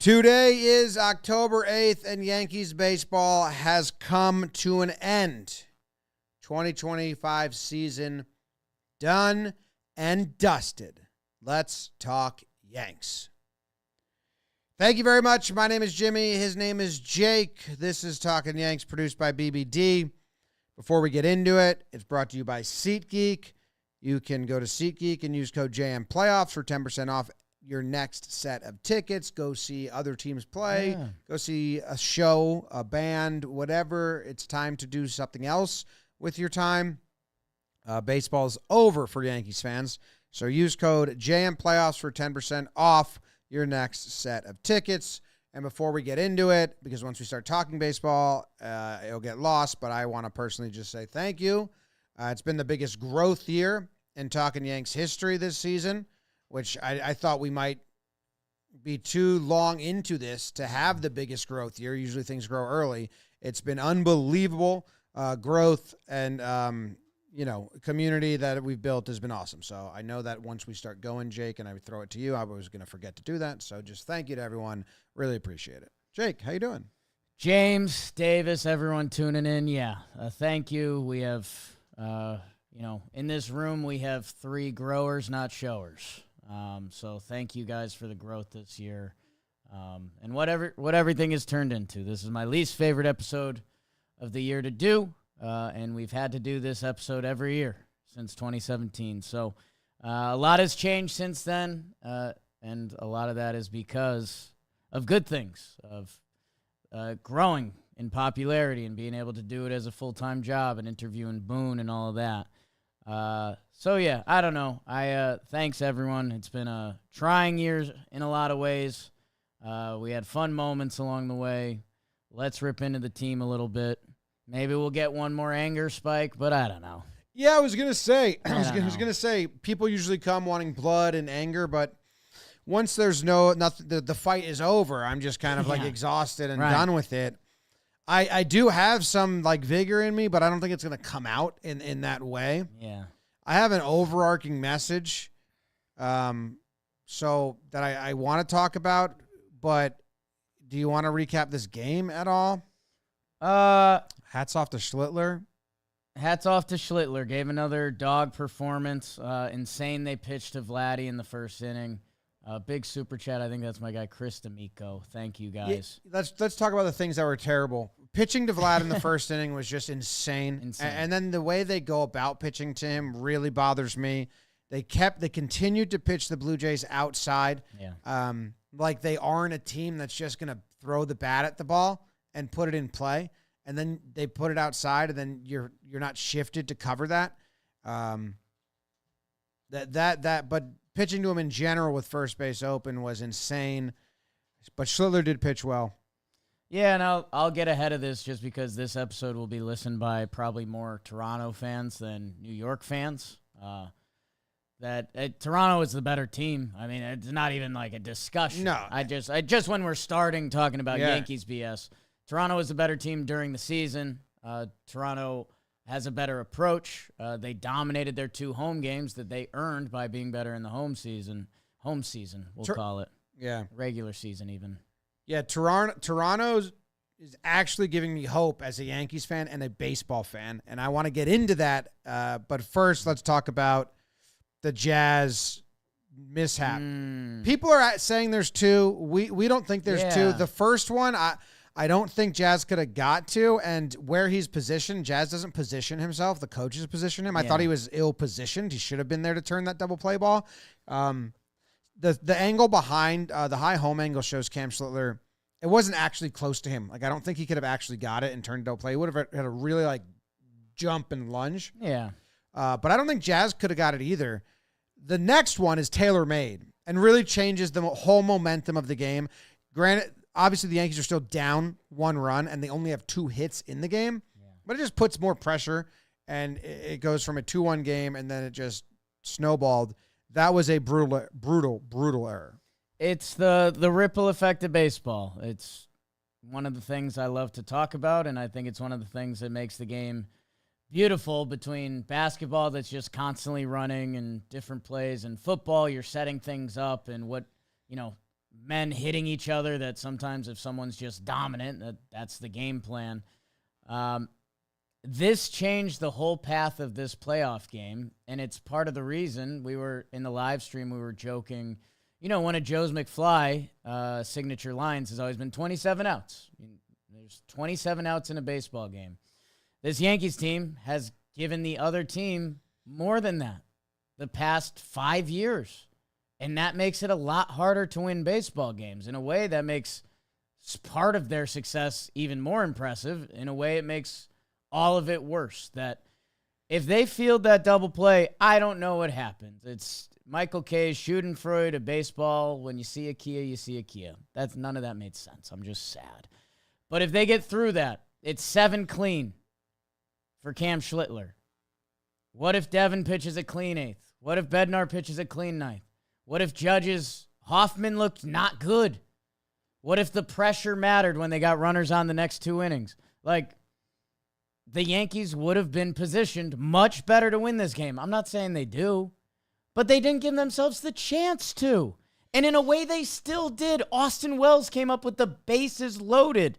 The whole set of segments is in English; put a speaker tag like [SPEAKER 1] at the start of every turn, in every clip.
[SPEAKER 1] Today is October 8th, and Yankees baseball has come to an end. 2025 season done and dusted. Let's talk Yanks. Thank you very much. My name is Jimmy. His name is Jake. This is Talkin Yanks, produced by BBD. Before we get into it, it's brought to you by SeatGeek. You can go to SeatGeek and use code JMPlayoffs for 10% off your next set of tickets. Go see other teams play. Yeah. Go see a show, a band, whatever. It's time to do something else with your time. Baseball's over for Yankees fans. So use code JMPlayoffs for 10% off your next set of tickets. And before we get into it, because once we start talking baseball, it'll get lost, but I want to personally just say thank you. It's been the biggest growth year in Talkin Yanks history this season, which I thought we might be too long into this to have the biggest growth year. Usually things grow early. It's been unbelievable growth, and community that we've built has been awesome. So I know that once we start going, Jake, and I would throw it to you, I was going to forget to do that. So just thank you to everyone. Really appreciate it. Jake, how you doing?
[SPEAKER 2] James, Davis, everyone tuning in. Yeah, thank you. We have, in this room, we have 3 growers, not showers. So thank you guys for the growth this year. And what everything has turned into. This is my least favorite episode of the year to do. And we've had to do this episode every year since 2017. So a lot has changed since then, and a lot of that is because of good things, of growing in popularity and being able to do it as a full-time job and interviewing Boone and all of that. So, I don't know. Thanks, everyone. It's been a trying year in a lot of ways. We had fun moments along the way. Let's rip into the team a little bit. Maybe we'll get one more anger spike, but I don't know.
[SPEAKER 1] Yeah, I was going to say, people usually come wanting blood and anger, but once there's nothing, the fight is over. I'm just kind of exhausted and done with it. I do have some vigor in me, but I don't think it's going to come out in that way.
[SPEAKER 2] Yeah.
[SPEAKER 1] I have an overarching message so that I want to talk about, but do you want to recap this game at all? Hats off to Schlittler.
[SPEAKER 2] Hats off to Schlittler. Gave another dog performance. Insane they pitched to Vladdy in the first inning. Big super chat. I think that's my guy, Chris D'Amico. Thank you, guys.
[SPEAKER 1] Yeah, let's talk about the things that were terrible. Pitching to Vlad in the first inning was just insane. And then the way they go about pitching to him really bothers me. They continued to pitch the Blue Jays outside.
[SPEAKER 2] Yeah.
[SPEAKER 1] Like they aren't a team that's just going to throw the bat at the ball and put it in play. And then they put it outside, and then you're not shifted to cover that. But pitching to him in general with first base open was insane. But Schlittler did pitch well.
[SPEAKER 2] Yeah, and I'll get ahead of this just because this episode will be listened by probably more Toronto fans than New York fans. Toronto is the better team. I mean, it's not even a discussion.
[SPEAKER 1] No,
[SPEAKER 2] I just when we're starting talking about Yankees BS. Toronto is a better team during the season. Toronto has a better approach. They dominated their 2 home games that they earned by being better in the home season. Home season, we'll call it.
[SPEAKER 1] Yeah.
[SPEAKER 2] Regular season even.
[SPEAKER 1] Yeah, Toronto is actually giving me hope as a Yankees fan and a baseball fan, and I want to get into that. But first, let's talk about the Jazz mishap. People are saying there's 2. We don't think there's 2. The first one, I don't think Jazz could have got to, and where he's positioned, Jazz doesn't position himself. The coaches position him. I thought he was ill-positioned. He should have been there to turn that double play ball. The angle behind, the high home angle shows Cam Schlittler. It wasn't actually close to him. I don't think he could have actually got it and turned double play. He would have had a really, jump and lunge.
[SPEAKER 2] Yeah.
[SPEAKER 1] But I don't think Jazz could have got it either. The next one is tailor-made and really changes the whole momentum of the game. Granted, obviously, the Yankees are still down 1 run, and they only have 2 hits in the game. Yeah. But it just puts more pressure, and it goes from a 2-1 game, and then it just snowballed. That was a brutal error.
[SPEAKER 2] It's the ripple effect of baseball. It's one of the things I love to talk about, and I think it's one of the things that makes the game beautiful between basketball that's just constantly running and different plays, and football, you're setting things up, and what, men hitting each other, that sometimes if someone's just dominant, that's the game plan. This changed the whole path of this playoff game, and it's part of the reason we were in the live stream, we were joking. One of Joe's McFly signature lines has always been 27 outs. There's 27 outs in a baseball game. This Yankees team has given the other team more than that the past 5 years, and that makes it a lot harder to win baseball games. In a way, that makes part of their success even more impressive. In a way, it makes all of it worse. That if they field that double play, I don't know what happens. It's Michael K's Schadenfreude, a baseball. When you see a Kia, you see a Kia. None of that made sense. I'm just sad. But if they get through that, it's 7 clean for Cam Schlittler. What if Devin pitches a clean 8th? What if Bednar pitches a clean 9th? What if Hoffman looked not good? What if the pressure mattered when they got runners on the next 2 innings? The Yankees would have been positioned much better to win this game. I'm not saying they do, but they didn't give themselves the chance to. And in a way, they still did. Austin Wells came up with the bases loaded.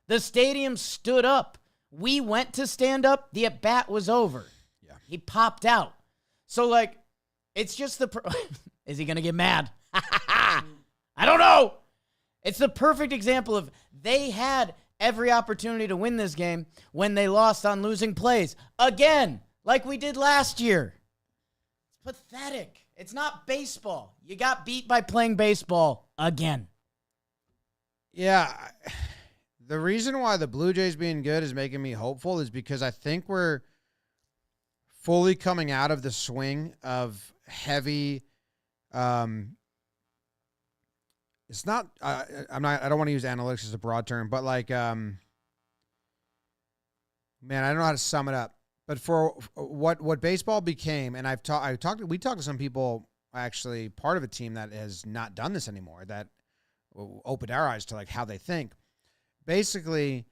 [SPEAKER 2] The stadium stood up. We went to stand up. The at-bat was over. Yeah. He popped out. So, it's just is he going to get mad? I don't know. It's the perfect example of they had every opportunity to win this game when they lost on losing plays. Again, like we did last year. It's pathetic. It's not baseball. You got beat by playing baseball again.
[SPEAKER 1] Yeah. The reason why the Blue Jays being good is making me hopeful is because I think we're fully coming out of the swing of heavy it's not I don't want to use analytics as a broad term, but man, I don't know how to sum it up. But for what baseball became, and we talked to some people, actually part of a team that has not done this anymore, that opened our eyes to how they think. Basically,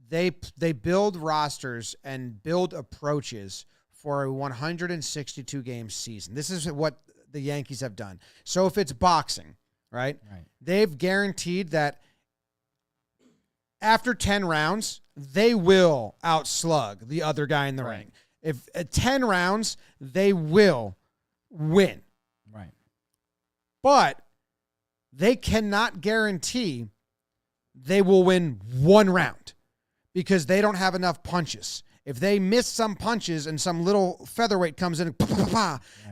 [SPEAKER 1] they build rosters and build approaches for a 162 game season. This is what the Yankees have done. So if it's boxing, right? They've guaranteed that after 10 rounds, they will outslug the other guy in the ring. If at 10 rounds, they will win.
[SPEAKER 2] Right.
[SPEAKER 1] But they cannot guarantee they will win 1 round because they don't have enough punches. If they miss some punches and some little featherweight comes in,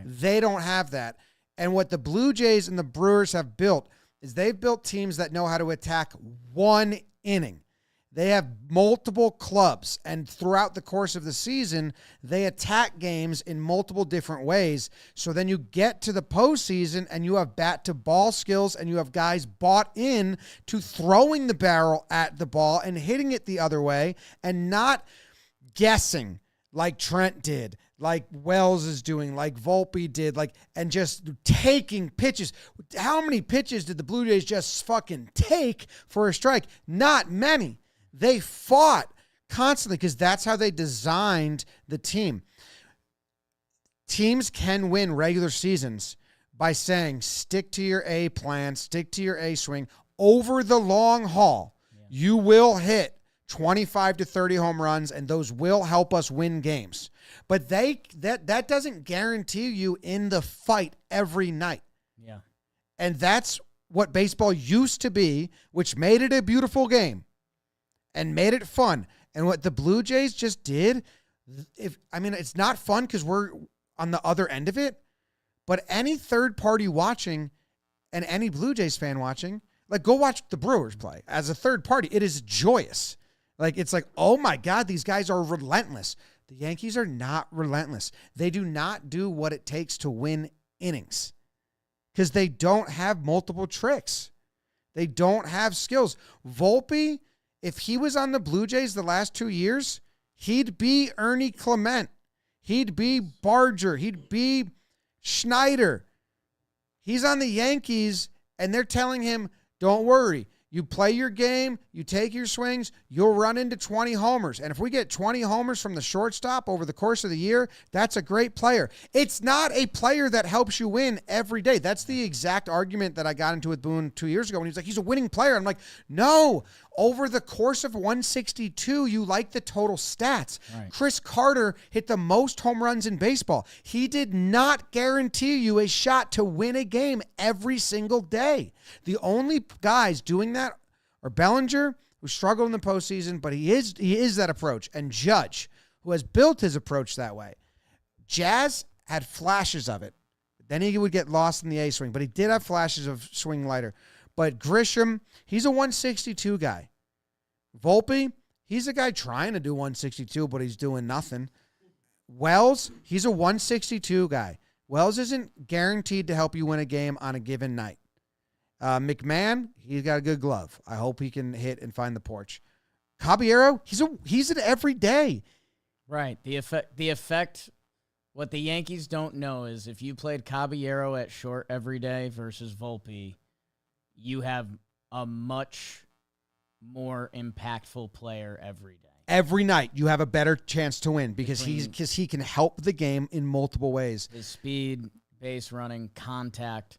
[SPEAKER 1] they don't have that. And what the Blue Jays and the Brewers have built is they've built teams that know how to attack 1 inning. They have multiple clubs, and throughout the course of the season, they attack games in multiple different ways. So then you get to the postseason, and you have bat-to-ball skills, and you have guys bought in to throwing the barrel at the ball and hitting it the other way, and not guessing like Trent did, like Wells is doing, like Volpe did, and just taking pitches. How many pitches did the Blue Jays just fucking take for a strike? Not many. They fought constantly because that's how they designed the team. Teams can win regular seasons by saying, stick to your A plan, stick to your A swing. Over the long haul, you will hit 25 to 30 home runs, and those will help us win games. But that doesn't guarantee you in the fight every night.
[SPEAKER 2] Yeah.
[SPEAKER 1] And that's what baseball used to be, which made it a beautiful game and made it fun. And what the Blue Jays just did, it's not fun because we're on the other end of it, but any third party watching and any Blue Jays fan watching, go watch the Brewers play. As a third party, it is joyous. It's oh my God, these guys are relentless. The Yankees are not relentless. They do not do what it takes to win innings because they don't have multiple tricks. They don't have skills. Volpe, if he was on the Blue Jays the last 2 years, he'd be Ernie Clement. He'd be Barger. He'd be Schneider. He's on the Yankees, and they're telling him, don't worry. You play your game, you take your swings, you'll run into 20 homers. And if we get 20 homers from the shortstop over the course of the year, that's a great player. It's not a player that helps you win every day. That's the exact argument that I got into with Boone 2 years ago when he was like, he's a winning player. I'm like, no. Over the course of 162, you like the total stats.
[SPEAKER 2] Right.
[SPEAKER 1] Chris Carter hit the most home runs in baseball. He did not guarantee you a shot to win a game every single day. The only guys doing that are Bellinger, who struggled in the postseason, but he is that approach, and Judge, who has built his approach that way. Jazz had flashes of it. Then he would get lost in the A swing, but he did have flashes of swing lighter. But Grisham, he's a 162 guy. Volpe, he's a guy trying to do 162, but he's doing nothing. Wells, he's a 162 guy. Wells isn't guaranteed to help you win a game on a given night. McMahon, he's got a good glove. I hope he can hit and find the porch. Caballero, he's an everyday.
[SPEAKER 2] Right. The effect, what the Yankees don't know is if you played Caballero at short every day versus Volpe, you have a much more impactful player every day.
[SPEAKER 1] Every night, you have a better chance to win because he can help the game in multiple ways.
[SPEAKER 2] His speed, base running, contact.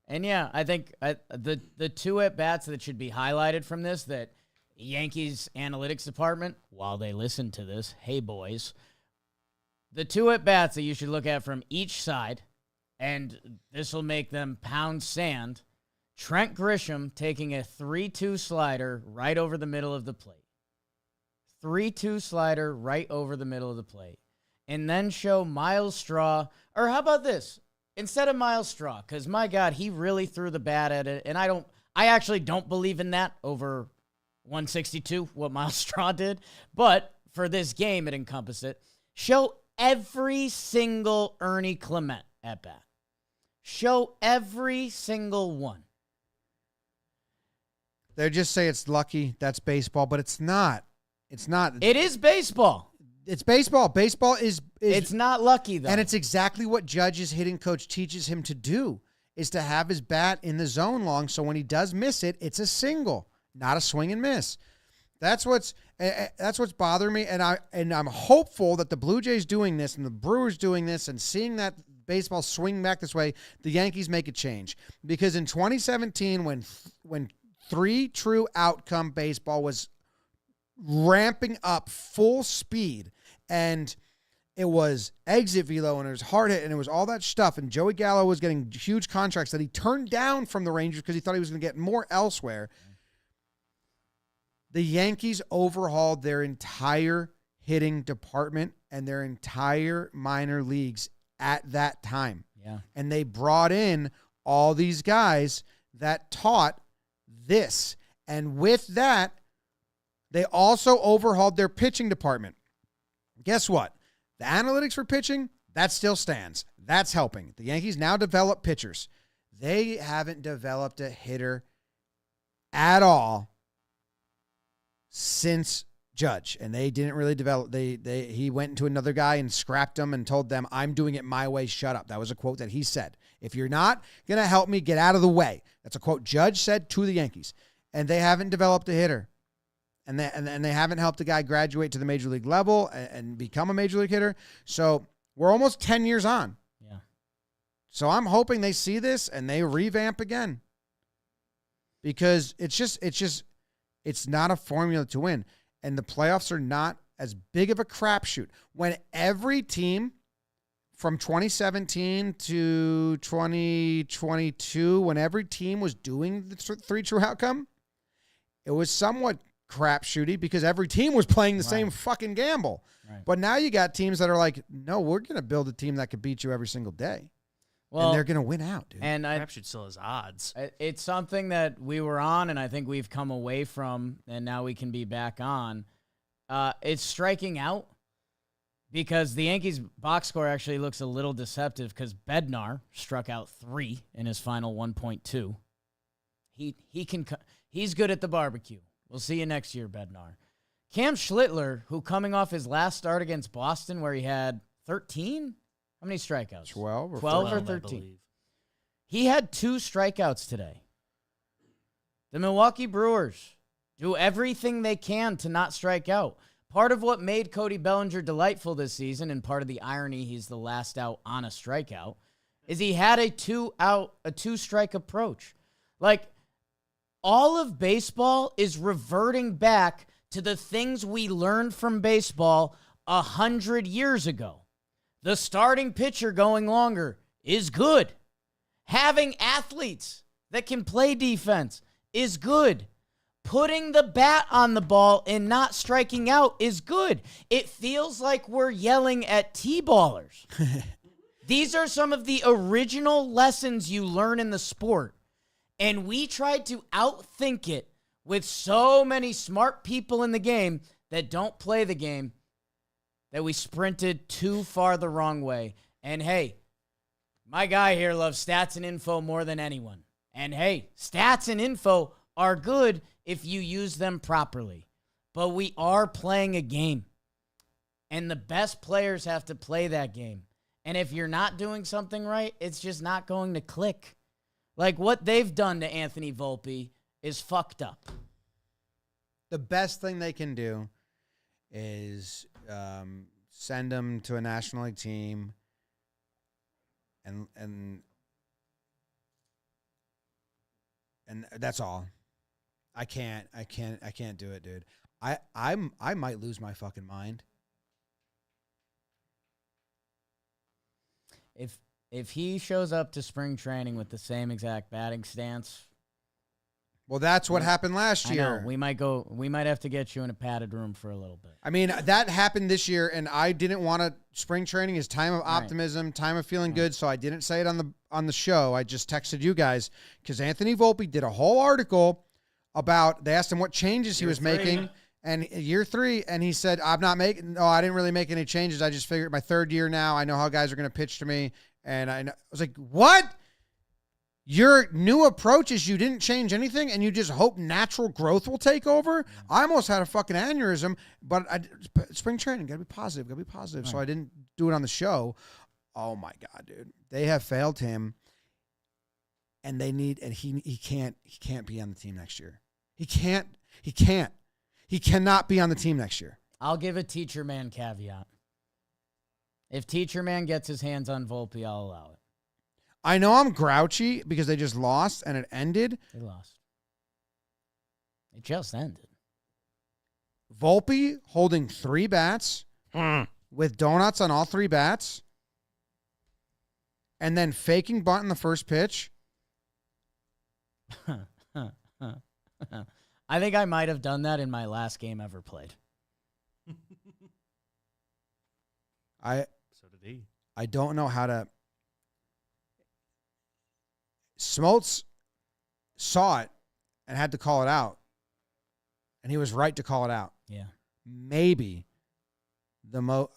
[SPEAKER 2] And yeah, I think the two at-bats that should be highlighted from this, that Yankees analytics department, while they listen to this, hey boys, the two at-bats that you should look at from each side, and this will make them pound sand. Trent Grisham taking a 3-2 slider right over the middle of the plate. 3-2 slider right over the middle of the plate. And then show Miles Straw, or how about this? Instead of Miles Straw, because my God, he really threw the bat at it. And I actually don't believe in that over 162, what Miles Straw did. But for this game, it encompassed it. Show every single Ernie Clement at bat. Show every single one.
[SPEAKER 1] They just say it's lucky, that's baseball, but it's not. It's not.
[SPEAKER 2] It is baseball.
[SPEAKER 1] It's baseball. Baseball is
[SPEAKER 2] it's not lucky, though.
[SPEAKER 1] And it's exactly what Judge's hitting coach teaches him to do, is to have his bat in the zone long, so when he does miss it, it's a single, not a swing and miss. That's what's bothering me, and I'm hopeful that the Blue Jays doing this and the Brewers doing this and seeing that baseball swing back this way, the Yankees make a change. Because in 2017, when three true outcome baseball was ramping up full speed, and it was exit velo, and it was hard hit, and it was all that stuff, and Joey Gallo was getting huge contracts that he turned down from the Rangers because he thought he was going to get more elsewhere. The Yankees overhauled their entire hitting department and their entire minor leagues at that time.
[SPEAKER 2] Yeah.
[SPEAKER 1] And they brought in all these guys that taught this. And with that, they also overhauled their pitching department. Guess what? The analytics for pitching, that still stands. That's helping. The Yankees now develop pitchers. They haven't developed a hitter at since Judge, and they didn't really develop. He went into another guy and scrapped him and told them, "I'm doing it my way. Shut up." That was a quote that he said. If you're not gonna help me, get out of the way. That's a quote Judge said to the Yankees, and they haven't developed a hitter, and they haven't helped the guy graduate to the major league level and become a major league hitter. So we're almost 10 years on.
[SPEAKER 2] Yeah.
[SPEAKER 1] So I'm hoping they see this and they revamp again, because it's not a formula to win. And the playoffs are not as big of a crapshoot. When every team from 2017 to 2022, when every team was doing the three true outcome, it was somewhat crapshooty because every team was playing the same fucking gamble.
[SPEAKER 2] Right.
[SPEAKER 1] But now you got teams that are like, no, we're going to build a team that could beat you every single day.
[SPEAKER 2] Well,
[SPEAKER 1] and they're going to win out, dude.
[SPEAKER 2] And
[SPEAKER 3] Crapshoot still has odds.
[SPEAKER 2] It's something that we were on, and I think we've come away from, and now we can be back on. It's striking out because the Yankees' box score actually looks a little deceptive because Bednar struck out 3 in his final 1.2. He's good at the barbecue. We'll see you next year, Bednar. Cam Schlittler, who coming off his last start against Boston where he had 13? How many strikeouts?
[SPEAKER 1] 12 or
[SPEAKER 2] 12 or
[SPEAKER 3] 13.
[SPEAKER 2] 13. He had 2 strikeouts today. The Milwaukee Brewers do everything they can to not strike out. Part of what made Cody Bellinger delightful this season, and part of the irony he's the last out on a strikeout, is he had a two-strike approach. Like, all of baseball is reverting back to the things we learned from baseball 100 years ago. The starting pitcher going longer is good. Having athletes that can play defense is good. Putting the bat on the ball and not striking out is good. It feels like we're yelling at T-ballers. These are some of the original lessons you learn in the sport. And we tried to outthink it with so many smart people in the game that don't play the game that we sprinted too far the wrong way. And hey, my guy here loves stats and info more than anyone. And hey, stats and info are good if you use them properly. But we are playing a game. And the best players have to play that game. And if you're not doing something right, it's just not going to click. Like what they've done to Anthony Volpe is fucked up.
[SPEAKER 1] The best thing they can do is send him to a National League team and that's all. I can't do it, dude. I might lose my fucking mind.
[SPEAKER 2] If he shows up to spring training with the same exact batting stance,
[SPEAKER 1] well, that's what happened last year.
[SPEAKER 2] I know. We might have to get you in a padded room for a little bit.
[SPEAKER 1] I mean, that happened this year, and I didn't want to. Spring training is time of optimism, time of feeling good, so I didn't say it on the show. I just texted you guys because Anthony Volpe did a whole article about. They asked him what changes he was making, and year 3, and he said, "I'm not making. No, I didn't really make any changes. I just figured my 3rd year now. I know how guys are going to pitch to me." And I was like, "What? Your new approach is you didn't change anything and you just hope natural growth will take over?" I almost had a fucking aneurysm, but spring training, gotta be positive. Right. So I didn't do it on the show. Oh my God, dude. They have failed him, and he can't be on the team next year. He cannot be on the team next year.
[SPEAKER 2] I'll give a teacher man caveat. If teacher man gets his hands on Volpe, I'll allow it.
[SPEAKER 1] I know I'm grouchy because they just lost and it ended.
[SPEAKER 2] They lost. It just ended.
[SPEAKER 1] Volpe holding 3 bats with donuts on all 3 bats and then faking bunt in the first pitch.
[SPEAKER 2] I think I might have done that in my last game ever played.
[SPEAKER 3] So did he.
[SPEAKER 1] I don't know how to. Smoltz saw it and had to call it out, and he was right to call it out.
[SPEAKER 2] Yeah,
[SPEAKER 1] maybe the more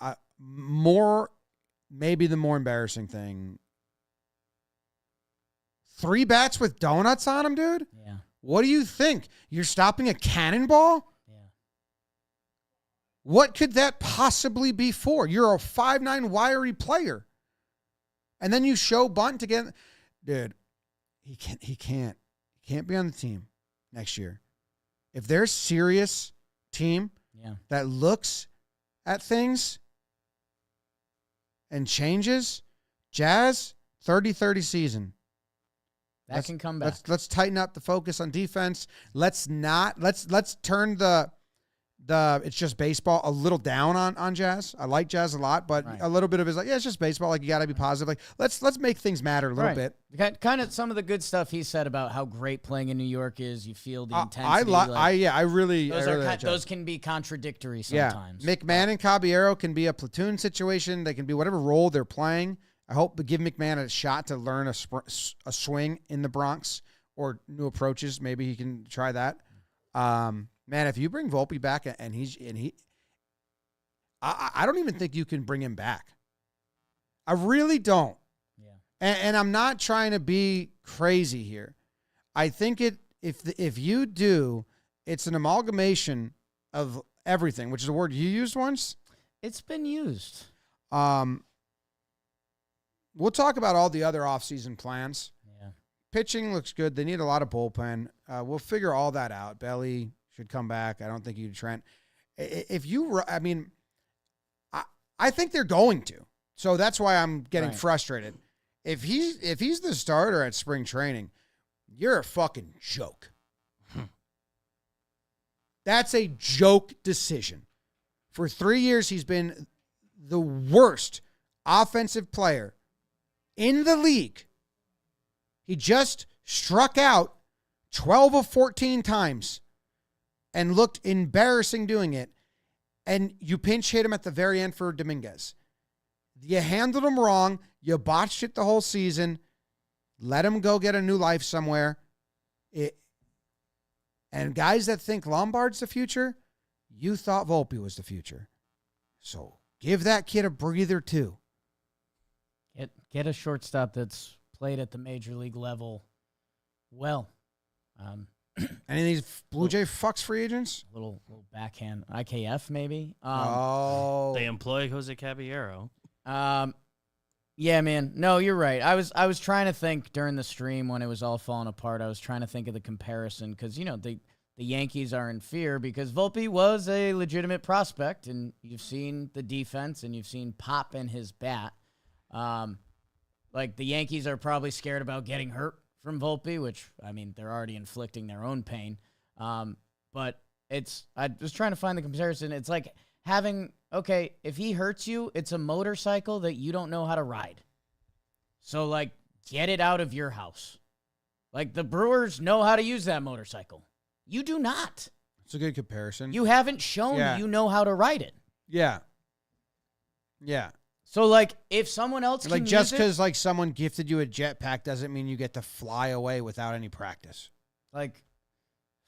[SPEAKER 1] embarrassing thing. 3 bats with donuts on them, dude.
[SPEAKER 2] Yeah.
[SPEAKER 1] What do you think? You're stopping a cannonball?
[SPEAKER 2] Yeah.
[SPEAKER 1] What could that possibly be for? You're a 5'9" wiry player. And then you show bunt again. Dude, he can't be on the team next year. If there's a serious team that looks at things and changes, Jazz, 30-30 season.
[SPEAKER 2] That can come back.
[SPEAKER 1] Let's tighten up the focus on defense. Let's turn the it's just baseball a little down on Jazz. I like Jazz a lot, but a little bit of it is like, yeah, it's just baseball. Like, you got to be positive. Like, let's make things matter a little bit.
[SPEAKER 2] Kind of some of the good stuff he said about how great playing in New York is. You feel the intensity.
[SPEAKER 1] Those
[SPEAKER 2] can be contradictory sometimes.
[SPEAKER 1] Yeah. McMahon and Caballero can be a platoon situation. They can be whatever role they're playing. I hope to give McMahon a shot to learn a swing in the Bronx or new approaches. Maybe he can try that. Man, if you bring Volpe back I don't even think you can bring him back. I really don't.
[SPEAKER 2] Yeah.
[SPEAKER 1] And I'm not trying to be crazy here. I think if you do, it's an amalgamation of everything, which is a word you used once.
[SPEAKER 2] It's been used.
[SPEAKER 1] We'll talk about all the other offseason plans.
[SPEAKER 2] Yeah.
[SPEAKER 1] pitching looks good. They need a lot of bullpen. We'll figure all that out. Belly should come back. I don't think you Trent. I think they're going to. So that's why I'm getting frustrated. If he's the starter at spring training, you're a fucking joke. That's a joke decision. For 3 years, he's been the worst offensive player in the league. He just struck out 12 of 14 times and looked embarrassing doing it. And you pinch hit him at the very end for Dominguez. You handled him wrong. You botched it the whole season. Let him go get a new life somewhere. And guys that think Lombard's the future, you thought Volpe was the future. So give that kid a breather too.
[SPEAKER 2] Get a shortstop that's played at the major league level well.
[SPEAKER 1] Any of these Blue Jay fucks free agents?
[SPEAKER 2] Little backhand. IKF maybe.
[SPEAKER 3] They employ Jose Caballero.
[SPEAKER 2] Yeah, man. No, you're right. I was trying to think during the stream when it was all falling apart. I was trying to think of the comparison because, the Yankees are in fear because Volpe was a legitimate prospect, and you've seen the defense and you've seen pop in his bat. Like the Yankees are probably scared about getting hurt from Volpe, which, they're already inflicting their own pain. But I was trying to find the comparison. It's like having, if he hurts you, it's a motorcycle that you don't know how to ride. So, get it out of your house. The Brewers know how to use that motorcycle. You do not.
[SPEAKER 1] It's a good comparison.
[SPEAKER 2] You haven't shown you know how to ride it.
[SPEAKER 1] Yeah. Yeah.
[SPEAKER 2] So, if someone else can
[SPEAKER 1] just
[SPEAKER 2] use
[SPEAKER 1] because, someone gifted you a jetpack doesn't mean you get to fly away without any practice.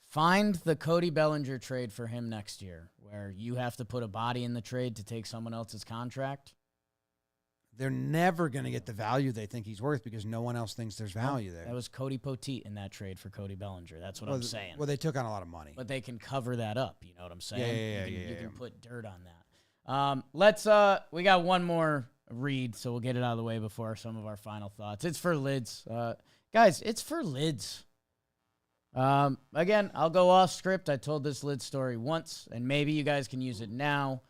[SPEAKER 2] Find the Cody Bellinger trade for him next year where you have to put a body in the trade to take someone else's contract.
[SPEAKER 1] They're never going to get the value they think he's worth because no one else thinks there's value there.
[SPEAKER 2] That was Cody Poteet in that trade for Cody Bellinger. That's what I'm saying.
[SPEAKER 1] Well, they took on a lot of money.
[SPEAKER 2] But they can cover that up. You know what I'm saying? You can
[SPEAKER 1] Yeah.
[SPEAKER 2] put dirt on that. We got one more read, so we'll get it out of the way before some of our final thoughts. It's for Lids. Guys, it's for Lids. Again, I'll go off script. I told this Lids story once, and maybe you guys can use it now.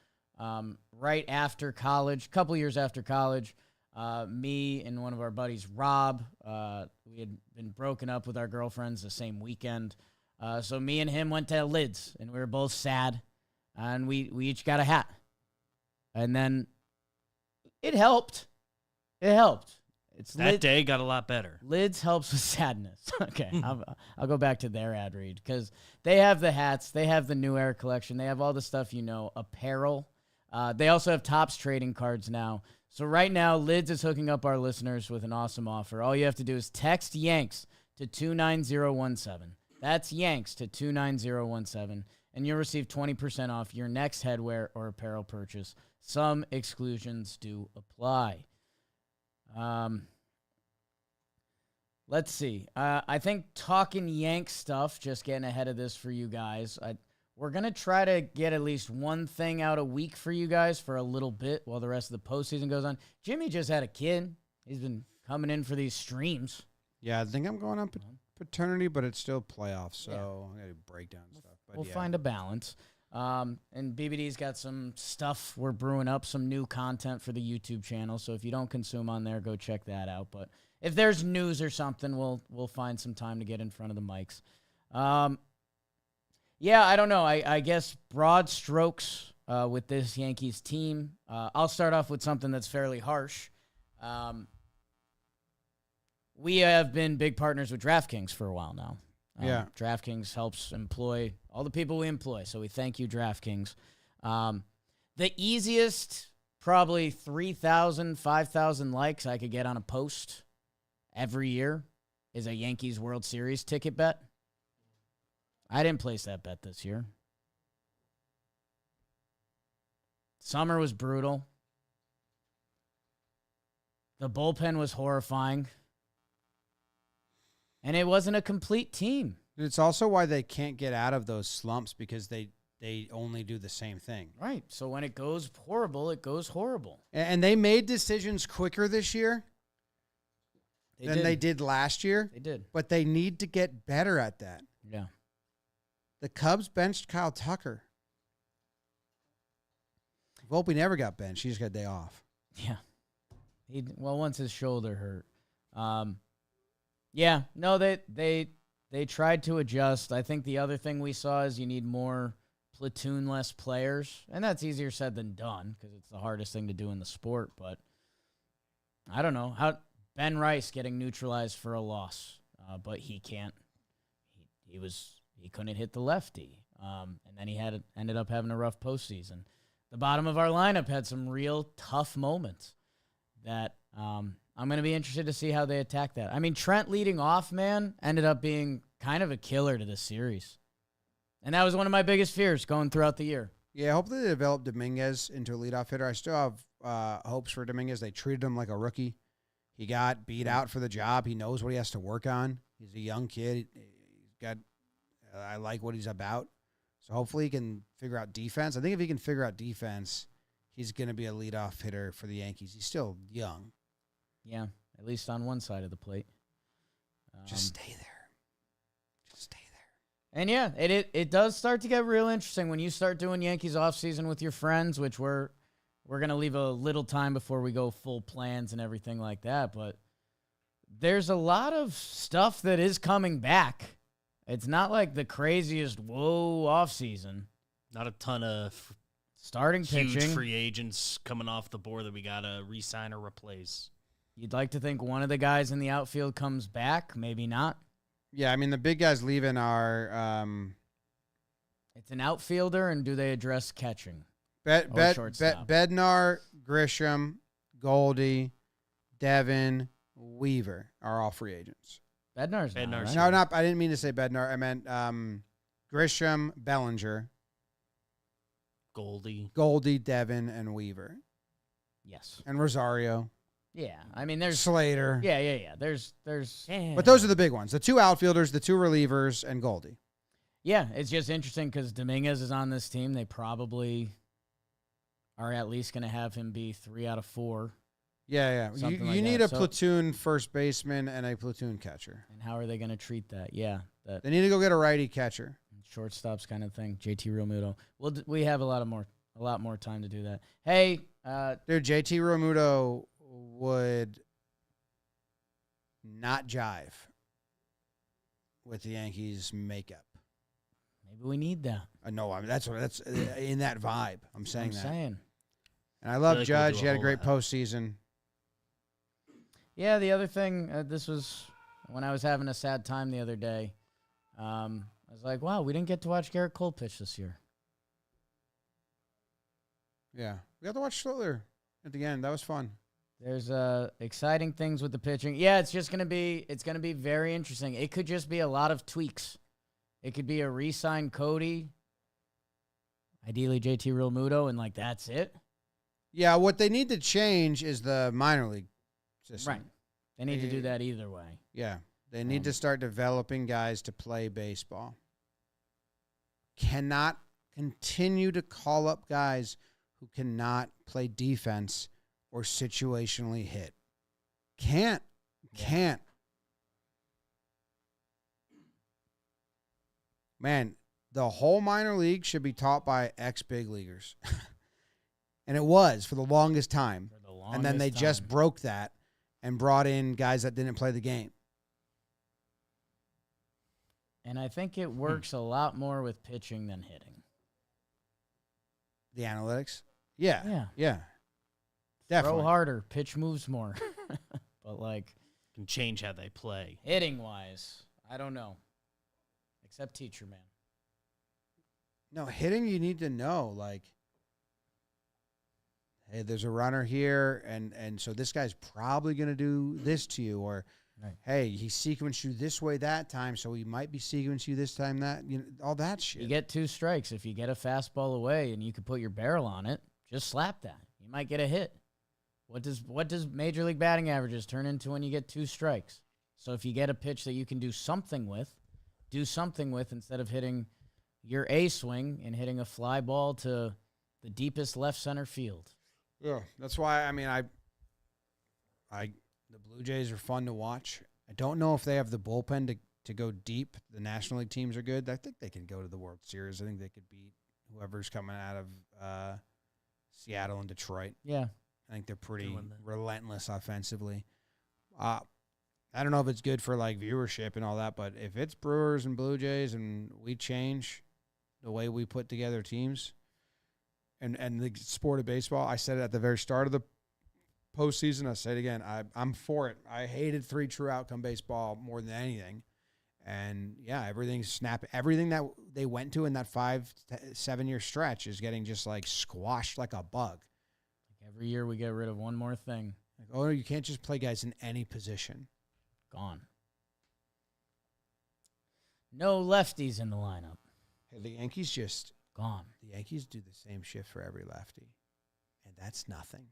[SPEAKER 2] Right after college, a couple years after college, me and one of our buddies, Rob, we had been broken up with our girlfriends the same weekend. So me and him went to Lids, and we were both sad, and we each got a hat. And then it helped.
[SPEAKER 3] That day got a lot better.
[SPEAKER 2] Lids helps with sadness. Okay, I'll go back to their ad read because they have the hats, they have the New Era collection, they have all the stuff apparel. They also have Topps trading cards now. So right now, Lids is hooking up our listeners with an awesome offer. All you have to do is text Yanks to 29017. That's Yanks to 29017, and you'll receive 20% off your next headwear or apparel purchase. Some exclusions do apply. Let's see. I think talking Yanks stuff, just getting ahead of this for you guys. We're going to try to get at least one thing out a week for you guys for a little bit while the rest of the postseason goes on. Jimmy just had a kid. He's been coming in for these streams.
[SPEAKER 1] Yeah, I think I'm going on paternity, but it's still playoffs, so I got to break down stuff. But
[SPEAKER 2] we'll find a balance. And BBD's got some stuff. We're brewing up some new content for the YouTube channel, so if you don't consume on there, go check that out. But if there's news or something, we'll find some time to get in front of the mics. Yeah, I don't know. I guess broad strokes with this Yankees team. I'll start off with something that's fairly harsh. We have been big partners with DraftKings for a while now. DraftKings helps employ all the people we employ, so we thank you, DraftKings. The easiest, probably 3,000, 5,000 likes I could get on a post every year is a Yankees World Series ticket bet. I didn't place that bet this year. Summer was brutal. The bullpen was horrifying. And it wasn't a complete team.
[SPEAKER 1] It's also why they can't get out of those slumps because they only do the same thing.
[SPEAKER 2] Right. So when it goes horrible, it goes horrible.
[SPEAKER 1] And they made decisions quicker this year. than they did last year.
[SPEAKER 2] They did.
[SPEAKER 1] But they need to get better at that.
[SPEAKER 2] Yeah.
[SPEAKER 1] The Cubs benched Kyle Tucker. Volpe never got benched. He just got a day off.
[SPEAKER 2] Yeah. Once his shoulder hurt. Yeah. No, they tried to adjust. I think the other thing we saw is you need more platoon-less players, and that's easier said than done because it's the hardest thing to do in the sport. But I don't know how Ben Rice getting neutralized for a loss, but he can't. He couldn't hit the lefty, and then he ended up having a rough postseason. The bottom of our lineup had some real tough moments that I'm going to be interested to see how they attack that. I mean, Trent leading off, man, ended up being kind of a killer to this series. And that was one of my biggest fears going throughout the year.
[SPEAKER 1] Yeah, hopefully they develop Dominguez into a leadoff hitter. I still have hopes for Dominguez. They treated him like a rookie. He got beat out for the job. He knows what he has to work on. He's a young kid. I like what he's about. So hopefully he can figure out defense. I think if he can figure out defense, he's going to be a leadoff hitter for the Yankees. He's still young.
[SPEAKER 2] Yeah, at least on one side of the plate.
[SPEAKER 1] Just stay there.
[SPEAKER 2] And yeah, it does start to get real interesting when you start doing Yankees offseason with your friends, which we're going to leave a little time before we go full plans and everything like that. But there's a lot of stuff that is coming back. It's not like the craziest offseason.
[SPEAKER 3] Not a ton of
[SPEAKER 2] starting
[SPEAKER 3] huge
[SPEAKER 2] pitching.
[SPEAKER 3] Free agents coming off the board that we got to re-sign or replace.
[SPEAKER 2] You'd like to think one of the guys in the outfield comes back. Maybe not.
[SPEAKER 1] Yeah, I mean, the big guys leaving are
[SPEAKER 2] it's an outfielder, and do they address catching?
[SPEAKER 1] Bednar, Grisham, Goldie, Devin, Weaver are all free agents.
[SPEAKER 2] Bednar's not, right?
[SPEAKER 1] No, I didn't mean to say Bednar. I meant Grisham, Bellinger,
[SPEAKER 3] Goldie,
[SPEAKER 1] Devin, and Weaver.
[SPEAKER 2] Yes.
[SPEAKER 1] And Rosario.
[SPEAKER 2] Yeah, I mean, there's
[SPEAKER 1] Slater.
[SPEAKER 2] Yeah. There's.
[SPEAKER 1] But those are the big ones: the two outfielders, the two relievers, and Goldie.
[SPEAKER 2] Yeah, it's just interesting because Dominguez is on this team. They probably are at least going to have him be 3 out of 4.
[SPEAKER 1] Yeah. You need a platoon first baseman and a platoon catcher.
[SPEAKER 2] And how are they going to treat that? Yeah,
[SPEAKER 1] they need to go get a righty catcher.
[SPEAKER 2] Shortstops kind of thing. JT Realmuto. We have a lot more time to do that. Hey,
[SPEAKER 1] dude, JT Realmuto would not jive with the Yankees makeup.
[SPEAKER 2] Maybe we need that.
[SPEAKER 1] No, I mean that's in that vibe. I'm saying.
[SPEAKER 2] And
[SPEAKER 1] I love Judge. He had a great postseason.
[SPEAKER 2] Yeah, the other thing, this was when I was having a sad time the other day. I was like, wow, we didn't get to watch Garrett Cole pitch this year.
[SPEAKER 1] Yeah, we got to watch Schiller at the end. That was fun.
[SPEAKER 2] There's exciting things with the pitching. Yeah, it's gonna be very interesting. It could just be a lot of tweaks. It could be a re-signed Cody, ideally JT Realmuto, and that's it.
[SPEAKER 1] Yeah, what they need to change is the minor league system.
[SPEAKER 2] Right. They need to do that either way.
[SPEAKER 1] Yeah, they need to start developing guys to play baseball. Cannot continue to call up guys who cannot play defense or situationally hit. Can't. Man, the whole minor league should be taught by ex-big leaguers. And it was for the longest time. And then they just broke that and brought in guys that didn't play the game.
[SPEAKER 2] And I think it works a lot more with pitching than hitting.
[SPEAKER 1] The analytics? Yeah. Definitely.
[SPEAKER 2] Throw harder, pitch moves more. But
[SPEAKER 3] can change how they play.
[SPEAKER 2] Hitting wise, I don't know. Except teacher man.
[SPEAKER 1] No, hitting you need to know hey, there's a runner here and so this guy's probably going to do this to you, or right. Hey, he sequenced you this way that time, so he might be sequencing you this time that, all that shit.
[SPEAKER 2] You get 2 strikes. If you get a fastball away and you can put your barrel on it, just slap that. You might get a hit. What does Major League batting averages turn into when you get 2 strikes? So if you get a pitch that you can do something with instead of hitting your A swing and hitting a fly ball to the deepest left center field.
[SPEAKER 1] Yeah, that's why, I The Blue Jays are fun to watch. I don't know if they have the bullpen to go deep. The National League teams are good. I think they can go to the World Series. I think they could beat whoever's coming out of Seattle and Detroit.
[SPEAKER 2] Yeah.
[SPEAKER 1] I think they're pretty relentless offensively. I don't know if it's good for like viewership and all that, but if it's Brewers and Blue Jays and we change the way we put together teams and the sport of baseball, I said it at the very start of the postseason. I say it again. I'm for it. I hated 3 true outcome baseball more than anything. And yeah, everything that they went to in that 5-7 year stretch is getting just like squashed like a bug.
[SPEAKER 2] Every year we get rid of one more thing.
[SPEAKER 1] Like, oh, you can't just play guys in any position.
[SPEAKER 2] Gone. No lefties in the lineup.
[SPEAKER 1] Hey, the Yankees just
[SPEAKER 2] gone.
[SPEAKER 1] The Yankees do the same shift for every lefty, and that's nothing.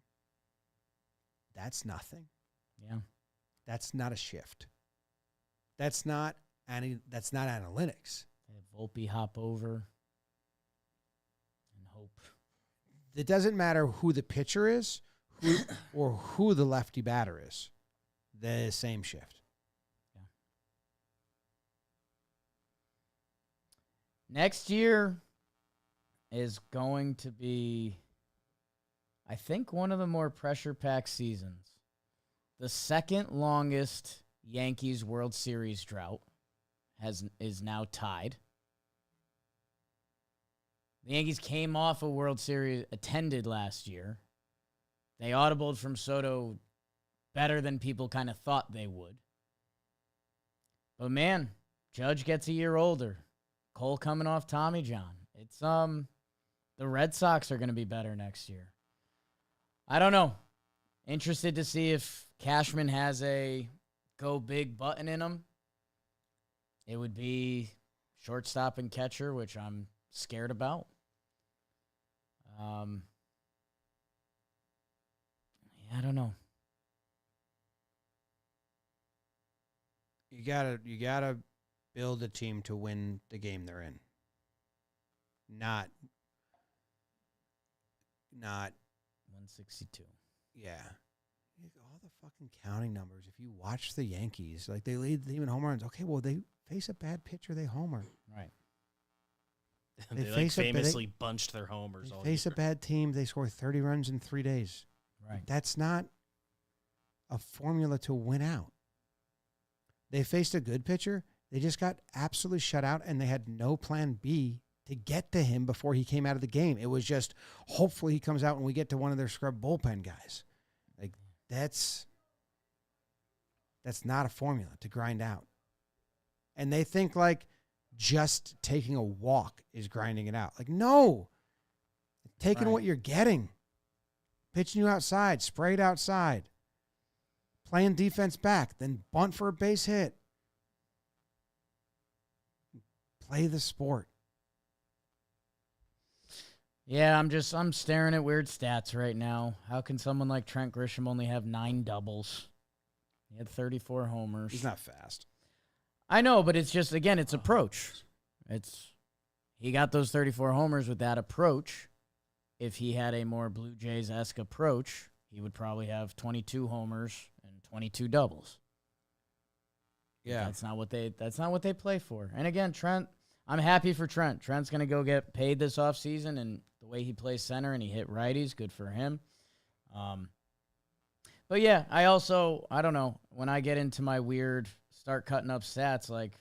[SPEAKER 1] That's nothing.
[SPEAKER 2] Yeah.
[SPEAKER 1] That's not a shift. That's not analytics.
[SPEAKER 2] They have Volpe hop over and hope.
[SPEAKER 1] It doesn't matter who the pitcher is or who the lefty batter is. The same shift.
[SPEAKER 2] Yeah. Next year is going to be, I think, one of the more pressure-packed seasons. The second longest Yankees World Series drought is now tied. The Yankees came off a World Series attended last year. They audibled from Soto better than people kind of thought they would. But man, Judge gets a year older. Cole coming off Tommy John. It's the Red Sox are going to be better next year. I don't know. Interested to see if Cashman has a go big button in him. It would be shortstop and catcher, which I'm scared about. Yeah, I don't know.
[SPEAKER 1] You gotta build a team to win the game they're in. Not
[SPEAKER 2] 162.
[SPEAKER 1] Yeah. All the fucking counting numbers. If you watch the Yankees, like they lead the team in home runs. Okay, well they face a bad pitcher, they homer.
[SPEAKER 2] Right.
[SPEAKER 3] They like famously bunched their homers.
[SPEAKER 1] They
[SPEAKER 3] all
[SPEAKER 1] face
[SPEAKER 3] year.
[SPEAKER 1] a bad team, they score 30 runs in 3 days.
[SPEAKER 2] Right.
[SPEAKER 1] That's not a formula to win out. They faced a good pitcher. They just got absolutely shut out, and they had no plan B to get to him before he came out of the game. It was just, hopefully he comes out and we get to one of their scrub bullpen guys. Like, that's not a formula to grind out. And they think, like, just taking a walk is grinding it out. Like, no. Taking what you're getting. Pitching you outside, sprayed outside. Playing defense back, then bunt for a base hit. Play the sport.
[SPEAKER 2] Yeah, I'm staring at weird stats right now. How can someone like Trent Grisham only have 9 doubles? He had 34 homers.
[SPEAKER 1] He's not fast.
[SPEAKER 2] I know, but it's just, again, it's approach. He got those 34 homers with that approach. If he had a more Blue Jays-esque approach, he would probably have 22 homers and 22 doubles.
[SPEAKER 1] Yeah.
[SPEAKER 2] That's not what they play for. And again, Trent, I'm happy for Trent. Trent's going to go get paid this offseason, and the way he plays center and he hit righties, good for him. But yeah, I don't know, when I get into my weird start cutting up stats, like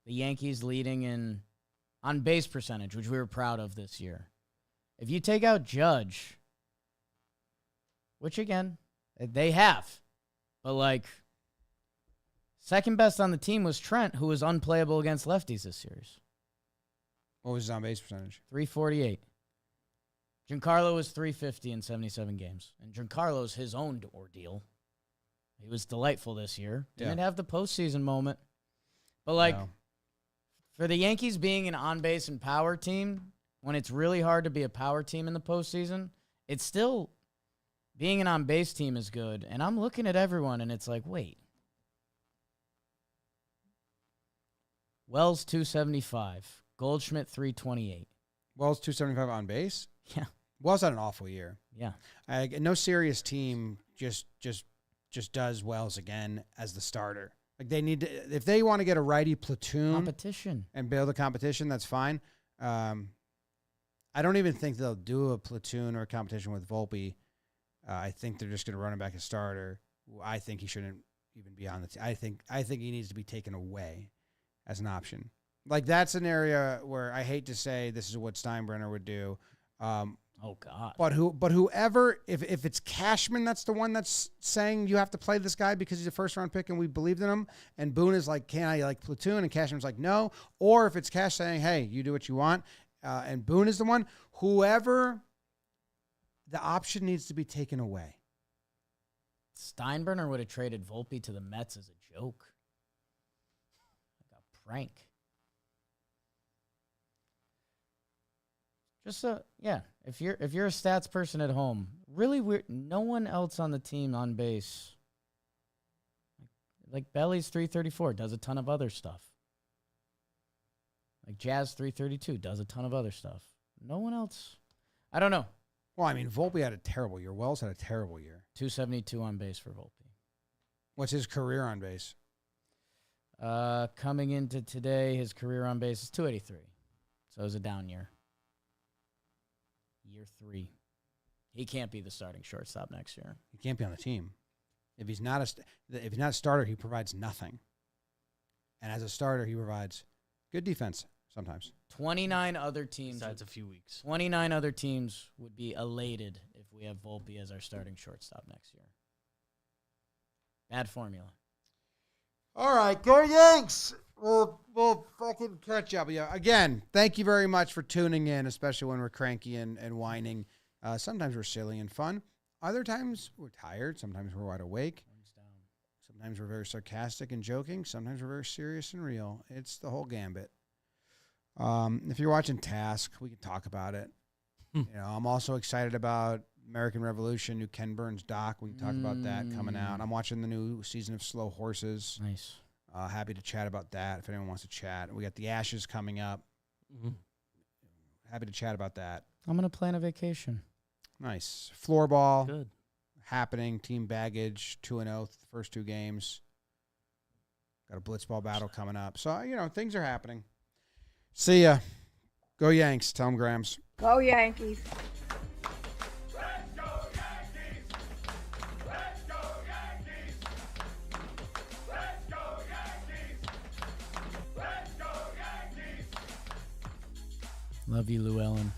[SPEAKER 2] the Yankees leading in on base percentage, which we were proud of this year. If you take out Judge, which again, they have, but like second best on the team was Trent, who was unplayable against lefties this series.
[SPEAKER 1] What was his on base percentage?
[SPEAKER 2] 348. Giancarlo was 350 in 77 games. And Giancarlo's his own ordeal. He was delightful this year. Didn't have the postseason moment. But, like, for the Yankees being an on-base and power team, when it's really hard to be a power team in the postseason, it's still being an on-base team is good. And I'm looking at everyone, and it's like, wait. Wells, 275. Goldschmidt, 328.
[SPEAKER 1] Wells, 275 on base?
[SPEAKER 2] Yeah.
[SPEAKER 1] Wells had an awful year.
[SPEAKER 2] Yeah.
[SPEAKER 1] No serious team just just does Wells again as the starter. Like they need to, if they want to get a righty platoon
[SPEAKER 2] Competition.
[SPEAKER 1] and build a competition, that's fine. I don't even think they'll do a platoon or a competition with Volpe. I think they're just going to run him back as starter. I think he shouldn't even be on the team. I think he needs to be taken away as an option. Like that's an area where I hate to say this is what Steinbrenner would do.
[SPEAKER 2] Oh God!
[SPEAKER 1] But whoever, if it's Cashman, that's the one that's saying you have to play this guy because he's a first round pick and we believed in him. And Boone is like, can I like platoon? And Cashman's like, no. Or if it's Cash saying, hey, you do what you want, and Boone is the one. Whoever, the option needs to be taken away.
[SPEAKER 2] Steinbrenner would have traded Volpe to the Mets as a joke, like a prank. Just yeah. If you're a stats person at home, really weird. No one else on the team on base. Like Belly's 334 does a ton of other stuff. Like Jazz 332 does a ton of other stuff. No one else. I don't know.
[SPEAKER 1] Well, I mean, Volpe had a terrible year. Wells had a terrible year.
[SPEAKER 2] 272 on base for Volpe.
[SPEAKER 1] What's his career on base?
[SPEAKER 2] Coming into today, his career on base is 283. So it was a down year. Year 3. He can't be the starting shortstop next year.
[SPEAKER 1] He can't be on the team. If he's not a starter, he provides nothing. And as a starter, he provides good defense sometimes.
[SPEAKER 2] 29 other teams.
[SPEAKER 3] Besides a few weeks.
[SPEAKER 2] 29 other teams would be elated if we have Volpe as our starting shortstop next year. Bad formula.
[SPEAKER 1] All right, go Yanks. We'll fucking catch up. Yeah. Again, thank you very much for tuning in, especially when we're cranky and whining. Sometimes we're silly and fun. Other times we're tired. Sometimes we're wide awake. Sometimes we're very sarcastic and joking. Sometimes we're very serious and real. It's the whole gambit. If you're watching Task, we can talk about it. I'm also excited about American Revolution, new Ken Burns doc. We can talk about that coming out. I'm watching the new season of Slow Horses.
[SPEAKER 2] Nice.
[SPEAKER 1] Happy to chat about that if anyone wants to chat. We got the Ashes coming up. Mm-hmm. Happy to chat about that.
[SPEAKER 2] I'm going to plan a vacation.
[SPEAKER 1] Nice. Floorball.
[SPEAKER 3] Good.
[SPEAKER 1] Happening. Team baggage, 2-0, first 2 games. Got a blitzball battle coming up. So, things are happening. See ya. Go Yanks. Tell them Grams.
[SPEAKER 4] Go Yankees.
[SPEAKER 2] Love you, Llewellyn.